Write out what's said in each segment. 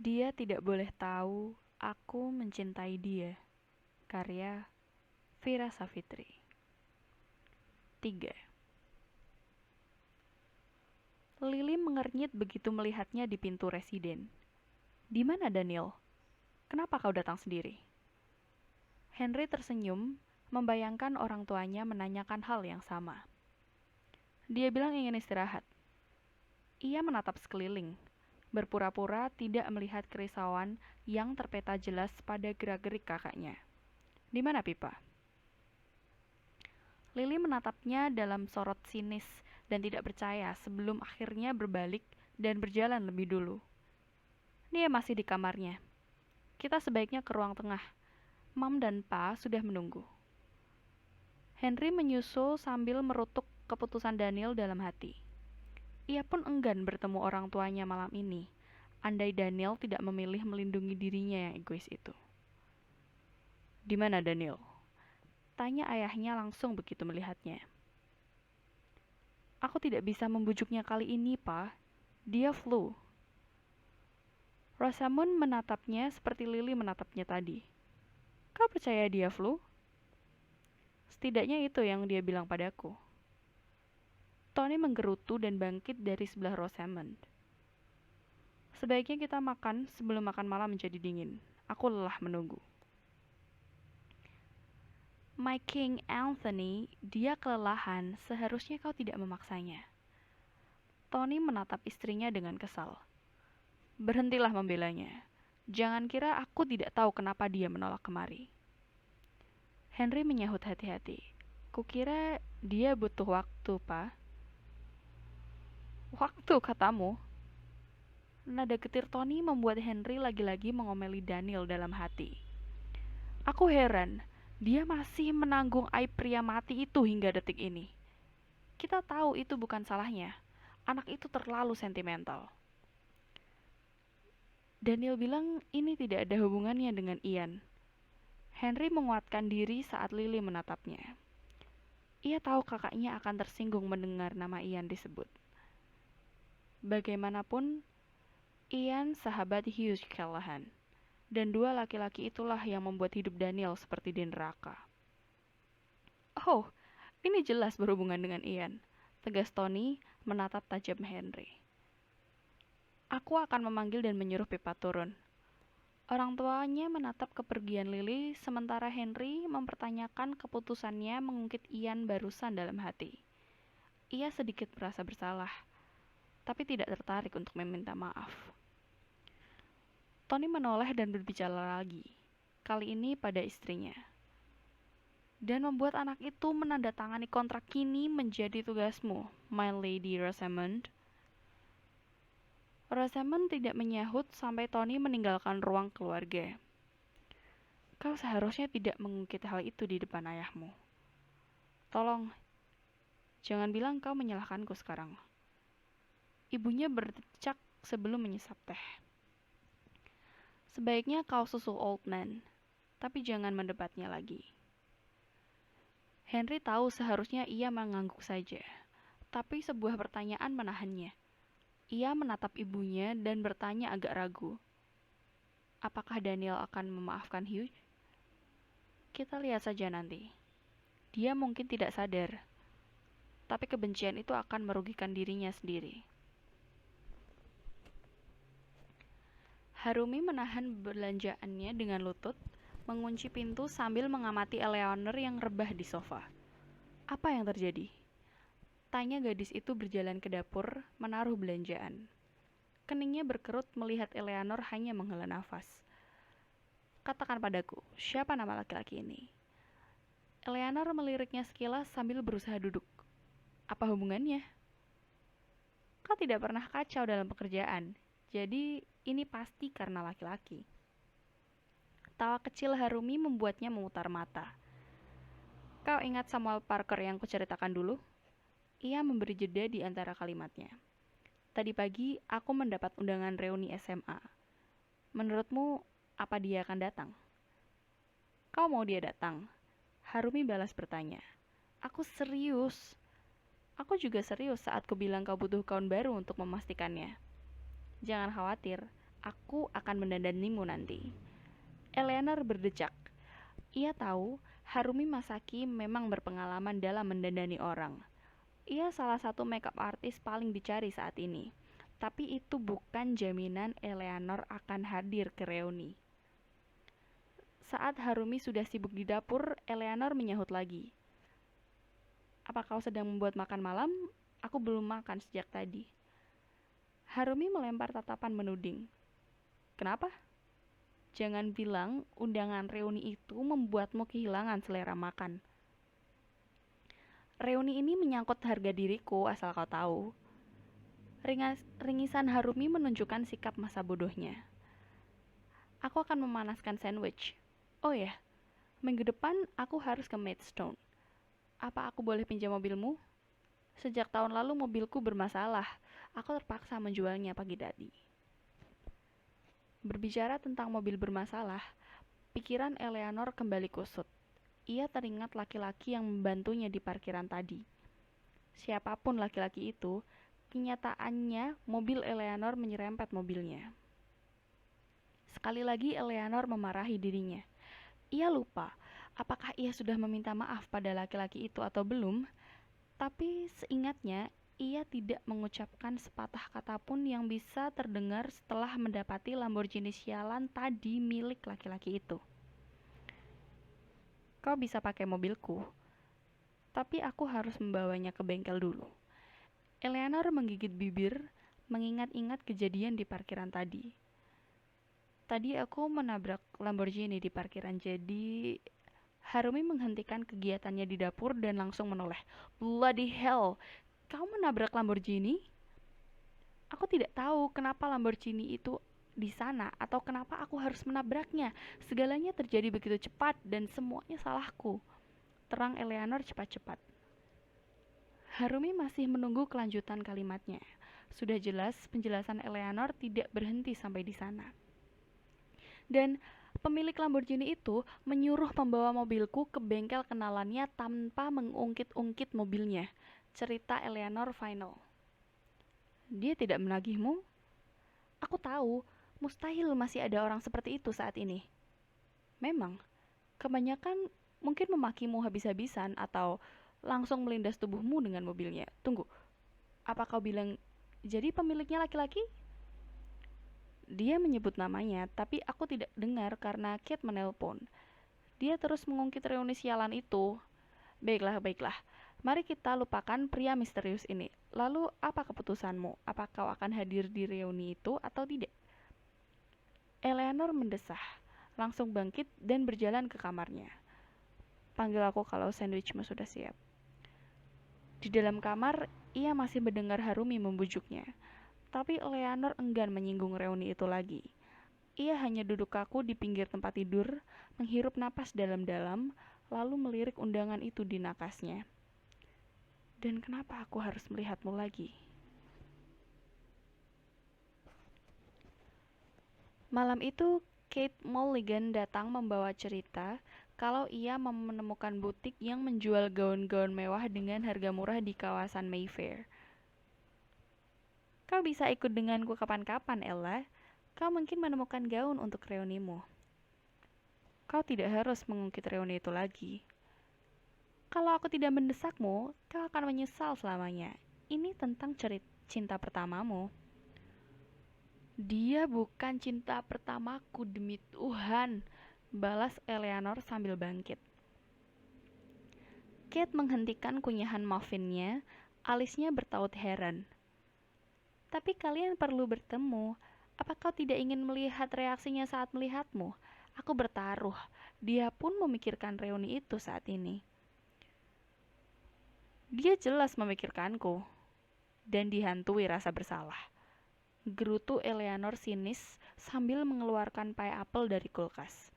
Dia tidak boleh tahu aku mencintai dia. Karya Vira Savitri. 3. Lily mengernyit begitu melihatnya di pintu residen. Di mana Daniel? Kenapa kau datang sendiri? Henry tersenyum, membayangkan orang tuanya menanyakan hal yang sama. Dia bilang ingin istirahat. Ia menatap sekeliling, berpura-pura tidak melihat kerisauan yang terpeta jelas pada gerak-gerik kakaknya. Di mana Pipa? Lily menatapnya dalam sorot sinis dan tidak percaya sebelum akhirnya berbalik dan berjalan lebih dulu. Dia masih di kamarnya. Kita sebaiknya ke ruang tengah. Mam dan Pa sudah menunggu. Henry menyusul sambil merutuk keputusan Daniel dalam hati. Ia pun enggan bertemu orang tuanya malam ini, andai Daniel tidak memilih melindungi dirinya yang egois itu. Di mana Daniel? Tanya ayahnya langsung begitu melihatnya. Aku tidak bisa membujuknya kali ini, Pa. Dia flu. Rosamund menatapnya seperti Lily menatapnya tadi. Kau percaya dia flu? Setidaknya itu yang dia bilang padaku. Tony menggerutu dan bangkit dari sebelah Rosamund. Sebaiknya kita makan sebelum makan malam menjadi dingin. Aku lelah menunggu. My King Anthony, dia kelelahan, seharusnya kau tidak memaksanya. Tony menatap istrinya dengan kesal. Berhentilah membelanya. Jangan kira aku tidak tahu kenapa dia menolak kemari. Henry menyahut hati-hati. Kukira dia butuh waktu, Pa. Waktu, katamu? Nada getir Tony membuat Henry lagi-lagi mengomeli Daniel dalam hati. Aku heran, dia masih menanggung aib pria mati itu hingga detik ini. Kita tahu itu bukan salahnya. Anak itu terlalu sentimental. Daniel bilang ini tidak ada hubungannya dengan Ian. Henry menguatkan diri saat Lily menatapnya. Ia tahu kakaknya akan tersinggung mendengar nama Ian disebut. Bagaimanapun, Ian sahabat Hugh Callahan. Dan dua laki-laki itulah yang membuat hidup Daniel seperti di neraka. Oh, ini jelas berhubungan dengan Ian, tegas Tony menatap tajam Henry. Aku akan memanggil dan menyuruh Pippa turun. Orang tuanya menatap kepergian Lily, sementara Henry mempertanyakan keputusannya mengungkit Ian barusan dalam hati. Ia sedikit merasa bersalah, tapi tidak tertarik untuk meminta maaf. Tony menoleh dan berbicara lagi, kali ini pada istrinya. Dan membuat anak itu menandatangani kontrak kini menjadi tugasmu, My Lady Rosamund. Rosamund tidak menyahut sampai Tony meninggalkan ruang keluarga. Kau seharusnya tidak mengungkit hal itu di depan ayahmu. Tolong, jangan bilang kau menyalahkanku sekarang. Ibunya berdecak sebelum menyesap teh. Sebaiknya kau susul Old Man, tapi jangan mendebatnya lagi. Henry tahu seharusnya ia mengangguk saja, tapi sebuah pertanyaan menahannya. Ia menatap ibunya dan bertanya agak ragu. Apakah Daniel akan memaafkan Hugh? Kita lihat saja nanti. Dia mungkin tidak sadar, tapi kebencian itu akan merugikan dirinya sendiri. Harumi menahan belanjaannya dengan lutut, mengunci pintu sambil mengamati Eleanor yang rebah di sofa. Apa yang terjadi? Tanya gadis itu berjalan ke dapur, menaruh belanjaan. Keningnya berkerut melihat Eleanor hanya menghela nafas. Katakan padaku, siapa nama laki-laki ini? Eleanor meliriknya sekilas sambil berusaha duduk. Apa hubungannya? Kau tidak pernah kacau dalam pekerjaan, jadi ini pasti karena laki-laki. Tawa kecil Harumi membuatnya memutar mata. Kau ingat Samuel Parker yang kuceritakan dulu? Ia memberi jeda di antara kalimatnya. Tadi pagi aku mendapat undangan reuni SMA. Menurutmu, apa dia akan datang? Kau mau dia datang? Harumi balas bertanya. Aku serius. Aku juga serius saat kubilang kau butuh kaun baru untuk memastikannya. Jangan khawatir, Aku akan mendandanimu nanti. Eleanor berdecak. Ia tahu Harumi Masaki memang berpengalaman dalam mendandani orang. Ia salah satu makeup artist paling dicari saat ini. Tapi itu bukan jaminan Eleanor akan hadir ke reuni. Saat Harumi sudah sibuk di dapur, Eleanor menyahut lagi. Apa kau sedang membuat makan malam? Aku belum makan sejak tadi. Harumi melempar tatapan menuding. Kenapa? Jangan bilang undangan reuni itu membuatmu kehilangan selera makan. Reuni ini menyangkut harga diriku, asal kau tahu. Ringisan Harumi menunjukkan sikap masa bodohnya. Aku akan memanaskan sandwich. Oh ya, minggu depan aku harus ke Maidstone. Apa aku boleh pinjam mobilmu? Sejak tahun lalu mobilku bermasalah. Aku terpaksa menjualnya pagi tadi. Berbicara tentang mobil bermasalah, pikiran Eleanor kembali kusut. Ia teringat laki-laki yang membantunya di parkiran tadi. Siapapun laki-laki itu, kenyataannya mobil Eleanor menyerempet mobilnya. Sekali lagi Eleanor memarahi dirinya. Ia lupa apakah ia sudah meminta maaf pada laki-laki itu atau belum, tapi seingatnya ia tidak mengucapkan sepatah kata pun yang bisa terdengar setelah mendapati Lamborghini sialan tadi milik laki-laki itu. Kau bisa pakai mobilku, tapi aku harus membawanya ke bengkel dulu. Eleanor menggigit bibir, mengingat-ingat kejadian di parkiran tadi. Tadi aku menabrak Lamborghini di parkiran, jadi Harumi menghentikan kegiatannya di dapur dan langsung menoleh. Bloody hell, kau menabrak Lamborghini? Aku tidak tahu kenapa Lamborghini itu di sana atau kenapa aku harus menabraknya. Segalanya terjadi begitu cepat dan semuanya salahku. Terang Eleanor cepat-cepat. Harumi masih menunggu kelanjutan kalimatnya. Sudah jelas penjelasan Eleanor tidak berhenti sampai di sana. Dan pemilik Lamborghini itu menyuruh pembawa mobilku ke bengkel kenalannya tanpa mengungkit-ungkit mobilnya. Cerita Eleanor final. Dia tidak menagihmu? Aku tahu, mustahil masih ada orang seperti itu saat ini. Memang, kebanyakan mungkin memakimu habis-habisan atau langsung melindas tubuhmu dengan mobilnya. Tunggu, apa kau bilang jadi pemiliknya laki-laki? Dia menyebut namanya, tapi aku tidak dengar karena Kate menelpon. Dia terus mengungkit reuni sialan itu. Baiklah. Mari kita lupakan pria misterius ini. Lalu apa keputusanmu? Apa kau akan hadir di reuni itu atau tidak? Eleanor mendesah, langsung bangkit dan berjalan ke kamarnya. Panggil aku kalau sandwichmu sudah siap. Di dalam kamar, ia masih mendengar Harumi membujuknya. Tapi Eleanor enggan menyinggung reuni itu lagi. Ia hanya duduk kaku di pinggir tempat tidur, menghirup napas dalam-dalam, lalu melirik undangan itu di nakasnya. Dan kenapa aku harus melihatmu lagi? Malam itu, Kate Mulligan datang membawa cerita kalau ia menemukan butik yang menjual gaun-gaun mewah dengan harga murah di kawasan Mayfair. Kau bisa ikut denganku kapan-kapan, Ella. Kau mungkin menemukan gaun untuk reunimu. Kau tidak harus mengungkit reuni itu lagi. Kalau aku tidak mendesakmu, kau akan menyesal selamanya. Ini tentang cinta pertamamu. Dia bukan cinta pertamaku demi Tuhan, balas Eleanor sambil bangkit. Kate menghentikan kunyahan muffinnya, alisnya bertaut heran. Tapi kalian perlu bertemu. Apa kau tidak ingin melihat reaksinya saat melihatmu? Aku bertaruh, dia pun memikirkan reuni itu saat ini. Dia jelas memikirkanku, dan dihantui rasa bersalah. Gerutu Eleanor sinis sambil mengeluarkan pai apel dari kulkas.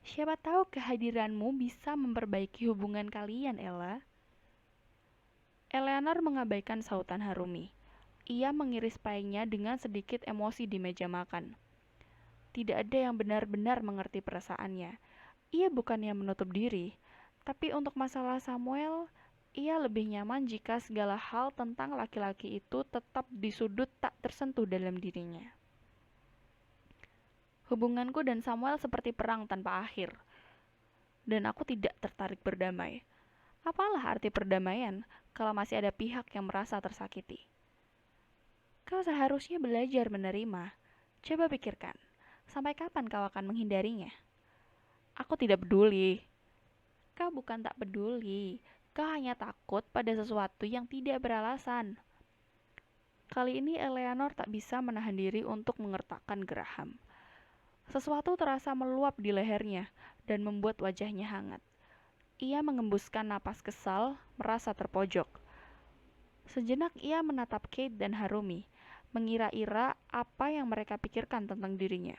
Siapa tahu kehadiranmu bisa memperbaiki hubungan kalian, Ella. Eleanor mengabaikan sautan Harumi. Ia mengiris painya dengan sedikit emosi di meja makan. Tidak ada yang benar-benar mengerti perasaannya. Ia bukannya menutup diri, tapi untuk masalah Samuel, ia lebih nyaman jika segala hal tentang laki-laki itu tetap di sudut tak tersentuh dalam dirinya. Hubunganku dan Samuel seperti perang tanpa akhir, dan aku tidak tertarik berdamai. Apalah arti perdamaian kalau masih ada pihak yang merasa tersakiti? Kau seharusnya belajar menerima. Coba pikirkan, sampai kapan kau akan menghindarinya? Aku tidak peduli. Kau bukan tak peduli, kau hanya takut pada sesuatu yang tidak beralasan. Kali ini Eleanor tak bisa menahan diri untuk mengertakkan Graham. Sesuatu terasa meluap di lehernya dan membuat wajahnya hangat. Ia mengembuskan napas kesal, merasa terpojok. Sejenak ia menatap Kate dan Harumi, mengira-ira apa yang mereka pikirkan tentang dirinya.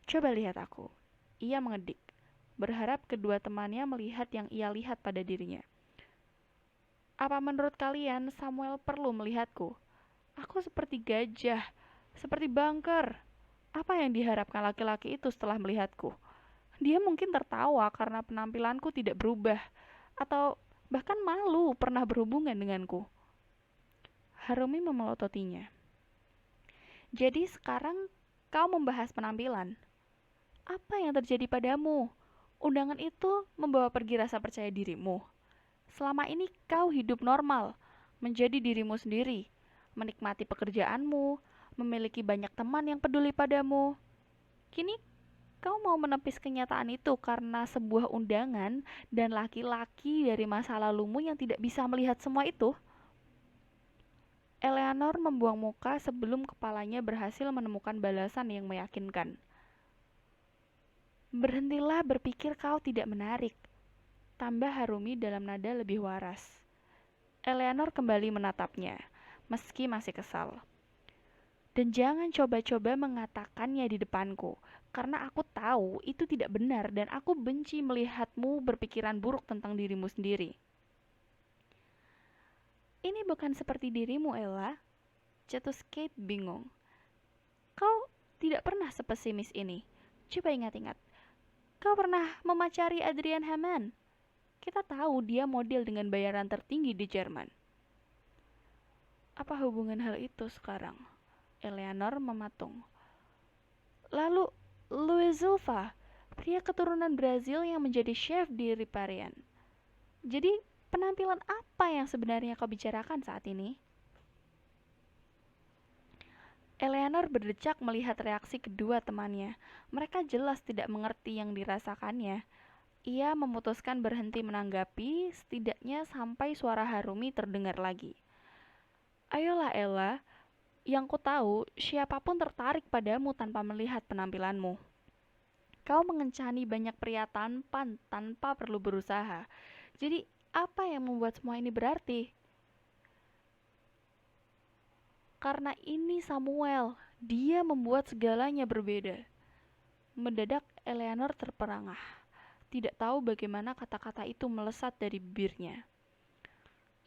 Coba lihat aku, ia mengedik, berharap kedua temannya melihat yang ia lihat pada dirinya. Apa menurut kalian Samuel perlu melihatku? Aku seperti gajah, seperti bangker. Apa yang diharapkan laki-laki itu setelah melihatku? Dia mungkin tertawa karena penampilanku tidak berubah, atau bahkan malu pernah berhubungan denganku. Harumi memelototinya. Jadi sekarang kau membahas penampilan. Apa yang terjadi padamu? Undangan itu membawa pergi rasa percaya dirimu. Selama ini kau hidup normal, menjadi dirimu sendiri, menikmati pekerjaanmu, memiliki banyak teman yang peduli padamu. Kini kau mau menepis kenyataan itu karena sebuah undangan dan laki-laki dari masa lalumu yang tidak bisa melihat semua itu? Eleanor membuang muka sebelum kepalanya berhasil menemukan balasan yang meyakinkan. Berhentilah berpikir kau tidak menarik, tambah Harumi dalam nada lebih waras. Eleanor kembali menatapnya, meski masih kesal. Dan jangan coba-coba mengatakannya di depanku, karena aku tahu itu tidak benar dan aku benci melihatmu berpikiran buruk tentang dirimu sendiri. Ini bukan seperti dirimu, Ella. Cetus Kate bingung. Kau tidak pernah sepesimis ini. Coba ingat-ingat. Kau pernah memacari Adrian Hamann. Kita tahu dia model dengan bayaran tertinggi di Jerman. Apa hubungan hal itu sekarang? Eleanor mematung. Lalu, Luiz Silva, pria keturunan Brazil yang menjadi chef di Riparian. Jadi, penampilan apa yang sebenarnya kau bicarakan saat ini? Eleanor berdecak melihat reaksi kedua temannya. Mereka jelas tidak mengerti yang dirasakannya. Ia memutuskan berhenti menanggapi, setidaknya sampai suara Harumi terdengar lagi. Ayolah Ella, yang ku tahu, siapapun tertarik padamu tanpa melihat penampilanmu. Kau mengencani banyak pria tampan tanpa perlu berusaha. Jadi, apa yang membuat semua ini berarti? Karena ini Samuel, dia membuat segalanya berbeda. Mendadak Eleanor terperangah. Tidak tahu bagaimana kata-kata itu melesat dari bibirnya.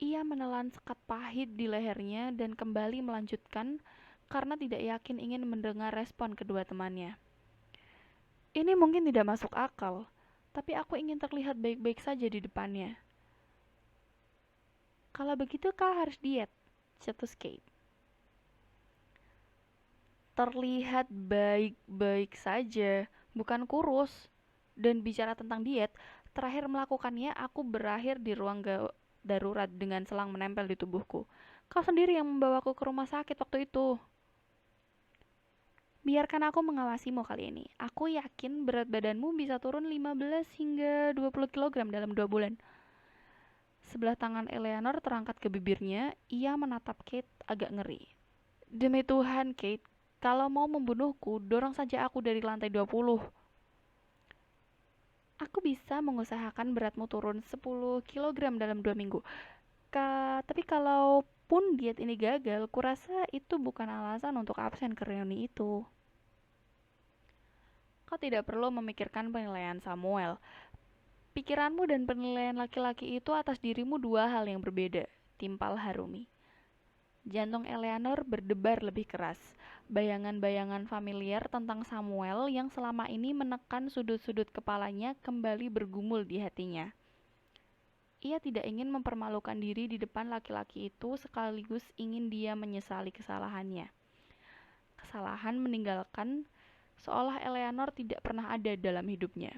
Ia menelan sekat pahit di lehernya dan kembali melanjutkan karena tidak yakin ingin mendengar respon kedua temannya. Ini mungkin tidak masuk akal, tapi aku ingin terlihat baik-baik saja di depannya. Kalau begitu kau harus diet, cetus Kate. Terlihat baik-baik saja, bukan kurus. Dan bicara tentang diet, terakhir melakukannya aku berakhir di ruang darurat dengan selang menempel di tubuhku. Kau sendiri yang membawaku ke rumah sakit waktu itu. Biarkan aku mengawasimu kali ini. Aku yakin berat badanmu bisa turun 15 hingga 20 kg dalam 2 bulan. Sebelah tangan Eleanor terangkat ke bibirnya, ia menatap Kate agak ngeri. Demi Tuhan, Kate, kalau mau membunuhku, dorong saja aku dari lantai 20. Aku bisa mengusahakan beratmu turun 10 kg dalam 2 minggu. Tapi kalaupun diet ini gagal, kurasa itu bukan alasan untuk absen ke reuni itu. Kau tidak perlu memikirkan penilaian Samuel. Pikiranmu dan penilaian laki-laki itu atas dirimu dua hal yang berbeda, timpal Harumi. Jantung Eleanor berdebar lebih keras. Bayangan-bayangan familiar tentang Samuel yang selama ini menekan sudut-sudut kepalanya kembali bergumul di hatinya. Ia tidak ingin mempermalukan diri di depan laki-laki itu sekaligus ingin dia menyesali kesalahannya. Kesalahan meninggalkan seolah Eleanor tidak pernah ada dalam hidupnya.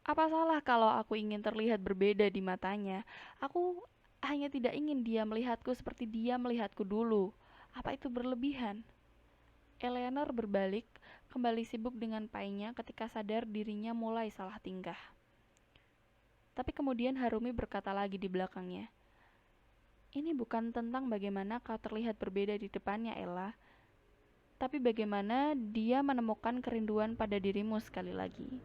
Apa salah kalau aku ingin terlihat berbeda di matanya? Aku hanya tidak ingin dia melihatku seperti dia melihatku dulu. Apa itu berlebihan? Eleanor berbalik, kembali sibuk dengan painya ketika sadar dirinya mulai salah tingkah. Tapi kemudian Harumi berkata lagi di belakangnya, "Ini bukan tentang bagaimana kau terlihat berbeda di depannya, Ella, tapi bagaimana dia menemukan kerinduan pada dirimu sekali lagi."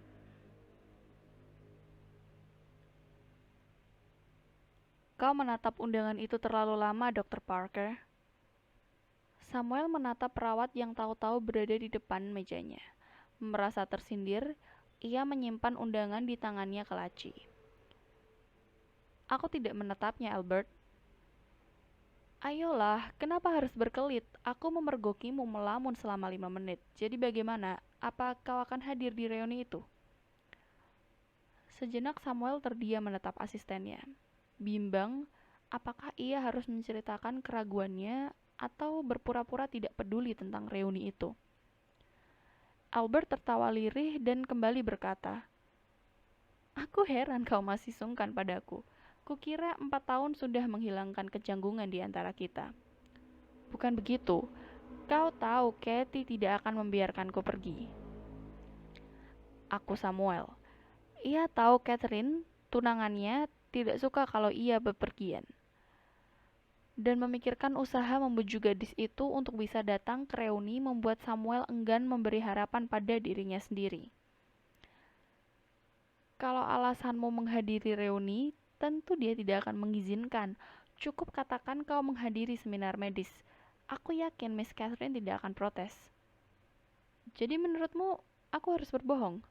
Kau menatap undangan itu terlalu lama, Dr. Parker. Samuel menatap perawat yang tahu-tahu berada di depan mejanya. Merasa tersindir, ia menyimpan undangan di tangannya ke laci. "Aku tidak menatapnya, Albert." "Ayolah, kenapa harus berkelit? Aku memergokimu melamun selama 5 menit. Jadi bagaimana? Apa kau akan hadir di reuni itu?" Sejenak Samuel terdiam menatap asistennya. Bimbang, apakah ia harus menceritakan keraguannya atau berpura-pura tidak peduli tentang reuni itu. Albert tertawa lirih dan kembali berkata, "Aku heran kau masih sungkan padaku. Kukira 4 tahun sudah menghilangkan kecanggungan di antara kita." "Bukan begitu. Kau tahu Kathy tidak akan membiarkanku pergi." "Aku Samuel." Ia tahu Catherine, tunangannya, tidak suka kalau ia bepergian. Dan memikirkan usaha membujuk gadis itu untuk bisa datang ke reuni membuat Samuel enggan memberi harapan pada dirinya sendiri. "Kalau alasanmu menghadiri reuni, tentu dia tidak akan mengizinkan. Cukup katakan kau menghadiri seminar medis. Aku yakin Miss Catherine tidak akan protes." "Jadi menurutmu, aku harus berbohong?"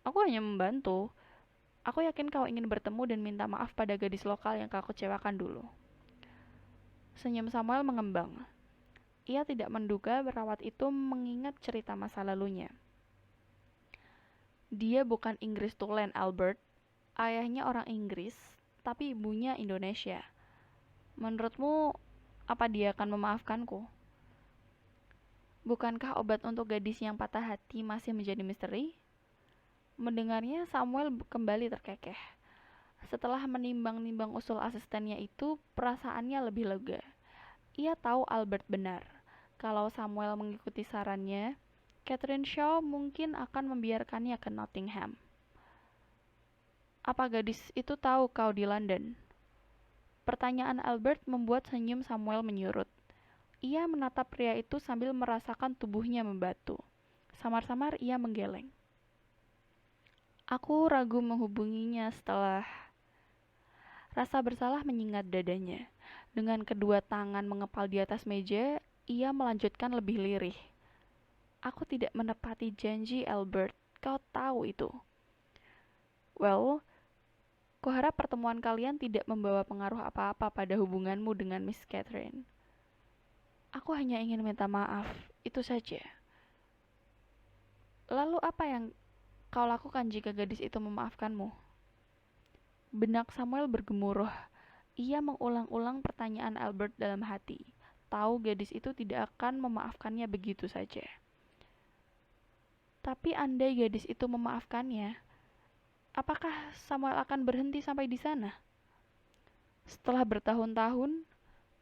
"Aku hanya membantu. Aku yakin kau ingin bertemu dan minta maaf pada gadis lokal yang kau kecewakan dulu." Senyum Samuel mengembang. Ia tidak menduga perawat itu mengingat cerita masa lalunya. "Dia bukan Inggris tulen, Albert. Ayahnya orang Inggris, tapi ibunya Indonesia. Menurutmu, apa dia akan memaafkanku?" "Bukankah obat untuk gadis yang patah hati masih menjadi misteri?" Mendengarnya, Samuel kembali terkekeh. Setelah menimbang-nimbang usul asistennya itu, perasaannya lebih lega. Ia tahu Albert benar. Kalau Samuel mengikuti sarannya, Catherine Shaw mungkin akan membiarkannya ke Nottingham. "Apa gadis itu tahu kau di London?" Pertanyaan Albert membuat senyum Samuel menyurut. Ia menatap pria itu sambil merasakan tubuhnya membatu. Samar-samar ia menggeleng. "Aku ragu menghubunginya setelah..." Rasa bersalah menyengat dadanya. Dengan kedua tangan mengepal di atas meja, ia melanjutkan lebih lirih. "Aku tidak menepati janji, Albert. Kau tahu itu." "Well, kuharap pertemuan kalian tidak membawa pengaruh apa-apa pada hubunganmu dengan Miss Catherine. Aku hanya ingin minta maaf, itu saja." "Lalu apa yang kau lakukan jika gadis itu memaafkanmu?" Benak Samuel bergemuruh. Ia mengulang-ulang pertanyaan Albert dalam hati. Tahu gadis itu tidak akan memaafkannya begitu saja. Tapi andai gadis itu memaafkannya, apakah Samuel akan berhenti sampai di sana? Setelah bertahun-tahun,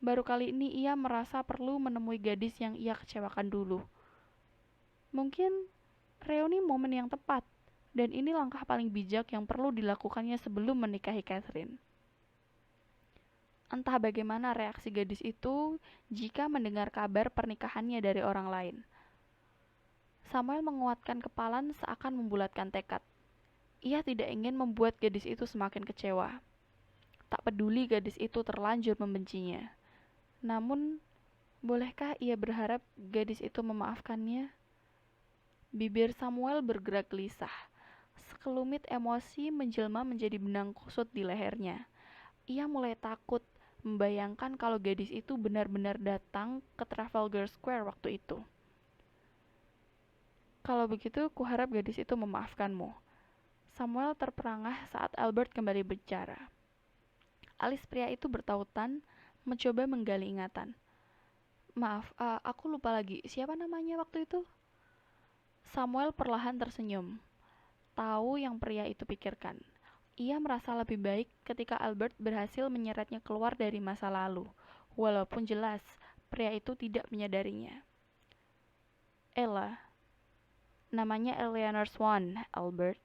baru kali ini ia merasa perlu menemui gadis yang ia kecewakan dulu. Mungkin reuni momen yang tepat, dan ini langkah paling bijak yang perlu dilakukannya sebelum menikahi Catherine. Entah bagaimana reaksi gadis itu jika mendengar kabar pernikahannya dari orang lain. Samuel menguatkan kepalan seakan membulatkan tekad. Ia tidak ingin membuat gadis itu semakin kecewa. Tak peduli gadis itu terlanjur membencinya. Namun, bolehkah ia berharap gadis itu memaafkannya? Bibir Samuel bergerak gelisah. Sekelumit emosi menjelma menjadi benang kusut di lehernya. Ia mulai takut membayangkan kalau gadis itu benar-benar datang ke Trafalgar Square waktu itu. "Kalau begitu, kuharap gadis itu memaafkanmu." Samuel terperangah saat Albert kembali bicara. Alis pria itu bertautan, mencoba menggali ingatan. Maaf, aku lupa lagi. Siapa namanya waktu itu? Samuel perlahan tersenyum. Tahu yang pria itu pikirkan. Ia merasa lebih baik ketika Albert berhasil menyeretnya keluar dari masa lalu, walaupun jelas pria itu tidak menyadarinya. Ella, namanya Eleanor Swan, Albert.